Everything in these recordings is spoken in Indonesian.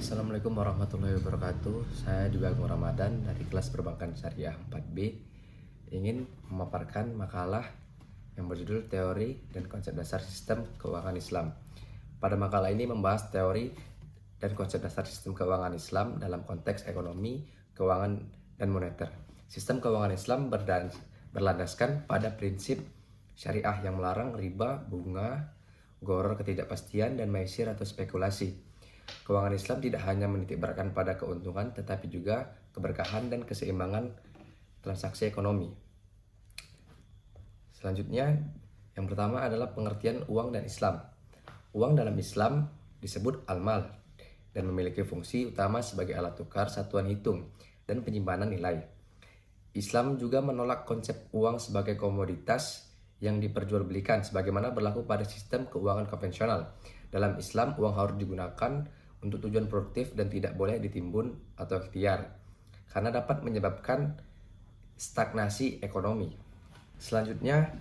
Assalamualaikum warahmatullahi wabarakatuh. Saya Dwi Agung Ramadan dari kelas Perbankan Syariah 4B ingin memaparkan makalah yang berjudul Teori dan Konsep Dasar Sistem Keuangan Islam. Pada makalah ini membahas teori dan konsep dasar sistem keuangan Islam dalam konteks ekonomi, keuangan, dan moneter. Sistem keuangan Islam berlandaskan pada prinsip syariah yang melarang riba, bunga, gharar, ketidakpastian, dan maisir atau spekulasi. Keuangan Islam tidak hanya menitikberatkan pada keuntungan, tetapi juga keberkahan dan keseimbangan transaksi ekonomi. Selanjutnya, yang pertama adalah pengertian uang dan Islam. Uang dalam Islam disebut al-mal dan memiliki fungsi utama sebagai alat tukar, satuan hitung, dan penyimpanan nilai. Islam juga menolak konsep uang sebagai komoditas yang diperjualbelikan sebagaimana berlaku pada sistem keuangan konvensional. Dalam Islam, uang harus digunakan untuk tujuan produktif dan tidak boleh ditimbun atau ikhtiar karena dapat menyebabkan stagnasi ekonomi. Selanjutnya,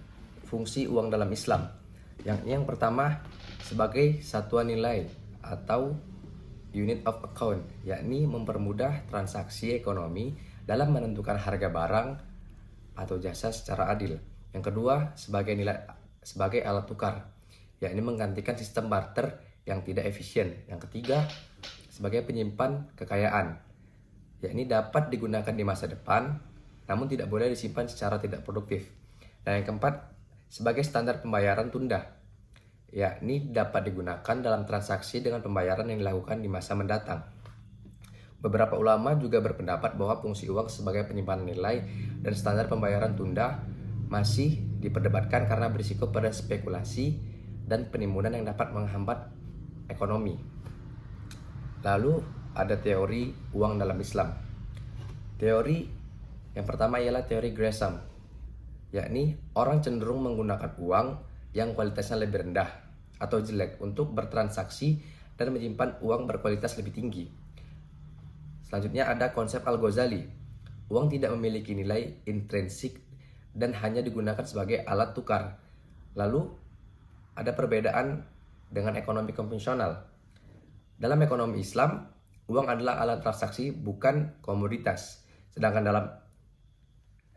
fungsi uang dalam Islam. Yang pertama, sebagai satuan nilai atau unit of account, yakni mempermudah transaksi ekonomi dalam menentukan harga barang atau jasa secara adil. Yang kedua, sebagai alat tukar, yakni menggantikan sistem barter yang tidak efisien. Yang ketiga, sebagai penyimpan kekayaan, yakni dapat digunakan di masa depan, namun tidak boleh disimpan secara tidak produktif. Dan yang keempat, sebagai standar pembayaran tunda, yakni dapat digunakan dalam transaksi dengan pembayaran yang dilakukan di masa mendatang. Beberapa ulama juga berpendapat bahwa fungsi uang sebagai penyimpanan nilai dan standar pembayaran tunda masih diperdebatkan karena berisiko pada spekulasi dan penimbunan yang dapat menghambat ekonomi. Lalu ada teori uang dalam Islam. Teori yang pertama ialah teori Gresham, yakni orang cenderung menggunakan uang yang kualitasnya lebih rendah atau jelek untuk bertransaksi dan menyimpan uang berkualitas lebih tinggi. Selanjutnya ada konsep Al-Ghazali. Uang tidak memiliki nilai intrinsik dan hanya digunakan sebagai alat tukar. Lalu ada perbedaan dengan ekonomi konvensional. Dalam ekonomi Islam, uang adalah alat transaksi, bukan komoditas. Sedangkan dalam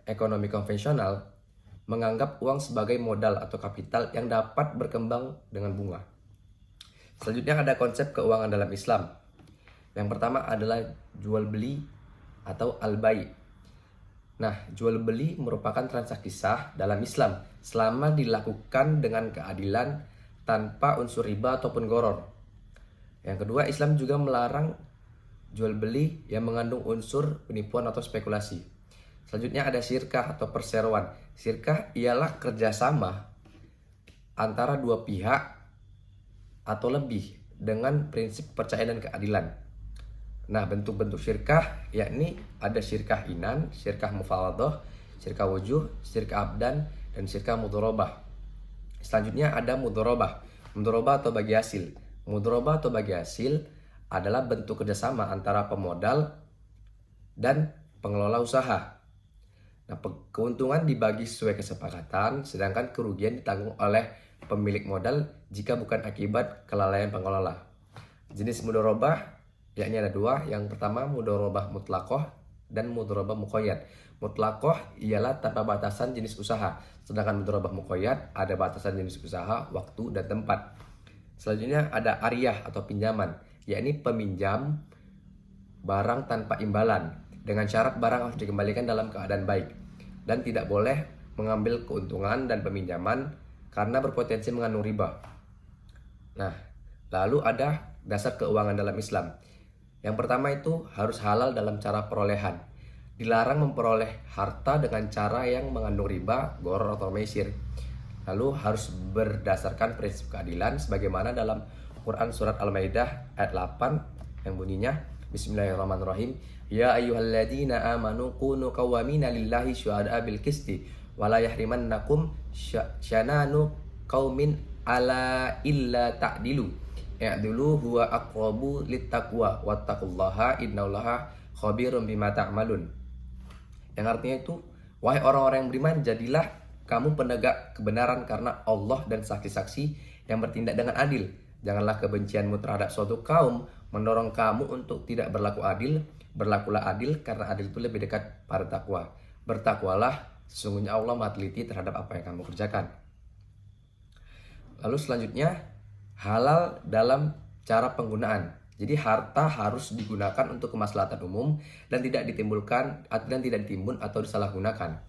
ekonomi konvensional, menganggap uang sebagai modal atau kapital yang dapat berkembang dengan bunga. Selanjutnya ada konsep keuangan dalam Islam. Yang pertama adalah jual beli atau al-bai'. Nah, jual beli merupakan transaksi sah dalam Islam selama dilakukan dengan keadilan tanpa unsur riba ataupun gharar. Yang kedua, Islam juga melarang jual beli yang mengandung unsur penipuan atau spekulasi. Selanjutnya ada syirkah atau perseroan. Syirkah ialah kerjasama antara dua pihak atau lebih dengan prinsip kepercayaan dan keadilan. Nah, bentuk-bentuk syirkah yakni ada syirkah inan, syirkah mufawadah, syirkah wujuh, syirkah abdan, dan syirkah mudharabah. Selanjutnya ada mudharabah. Mudharabah atau bagi hasil. Mudharabah atau bagi hasil adalah bentuk kerjasama antara pemodal dan pengelola usaha. Nah, keuntungan dibagi sesuai kesepakatan, sedangkan kerugian ditanggung oleh pemilik modal jika bukan akibat kelalaian pengelola. Jenis mudharabah yakni ada dua. Yang pertama, mudharabah mutlaqah dan mudharabah muqayyad. Mutlaqah ialah tanpa batasan jenis usaha, sedangkan mudharabah muqayyad ada batasan jenis usaha, waktu, dan tempat. Selanjutnya ada ariyah atau pinjaman, yakni peminjam barang tanpa imbalan dengan syarat barang harus dikembalikan dalam keadaan baik dan tidak boleh mengambil keuntungan dan peminjaman karena berpotensi mengandung riba. Nah, lalu ada dasar keuangan dalam Islam. Yang pertama itu harus halal dalam cara perolehan. Dilarang memperoleh harta dengan cara yang mengandung riba, gharar, atau maisir. Lalu harus berdasarkan prinsip keadilan sebagaimana dalam Quran surat Al-Maidah ayat 8 yang bunyinya Bismillahirrahmanirrahim. Ya ayyuhalladzina amanu kunu qawwamina lillahi syuhada'a bil qisti wa la yahrimannakum syananu qaumin ala illa ta'dilu. Ya'dulu huwa aqrabu littaqwa wattaqullaha innallaha khabirum bima ta'malun. Yang artinya itu, wahai orang-orang yang beriman, jadilah kamu penegak kebenaran karena Allah dan saksi-saksi yang bertindak dengan adil. Janganlah kebencianmu terhadap suatu kaum mendorong kamu untuk tidak berlaku adil. Berlakulah adil karena adil itu lebih dekat pada takwa. Bertakwalah, sesungguhnya Allah Maha teliti terhadap apa yang kamu kerjakan. Lalu selanjutnya, halal dalam cara penggunaan. Jadi harta harus digunakan untuk kemaslahatan umum dan tidak ditimbun atau disalahgunakan.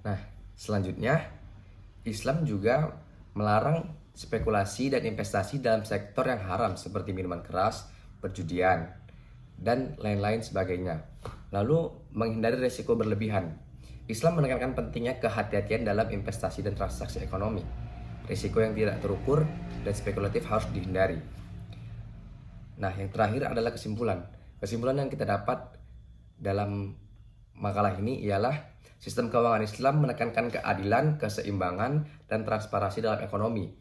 Nah, selanjutnya Islam juga melarang spekulasi dan investasi dalam sektor yang haram seperti minuman keras, perjudian, dan lain-lain sebagainya. Lalu menghindari risiko berlebihan. Islam menekankan pentingnya kehati-hatian dalam investasi dan transaksi ekonomi. Risiko yang tidak terukur dan spekulatif harus dihindari. Nah, yang terakhir adalah kesimpulan. Kesimpulan yang kita dapat dalam makalah ini ialah sistem keuangan Islam menekankan keadilan, keseimbangan, dan transparansi dalam ekonomi.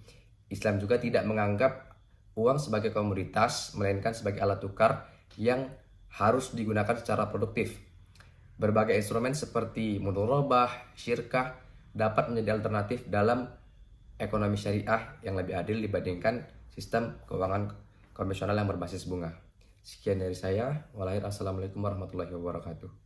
Islam juga tidak menganggap uang sebagai komoditas, melainkan sebagai alat tukar yang harus digunakan secara produktif. Berbagai instrumen seperti mudharabah, syirkah dapat menjadi alternatif dalam ekonomi syariah yang lebih adil dibandingkan sistem keuangan konvensional yang berbasis bunga. Sekian dari saya. Assalamualaikum warahmatullahi wabarakatuh.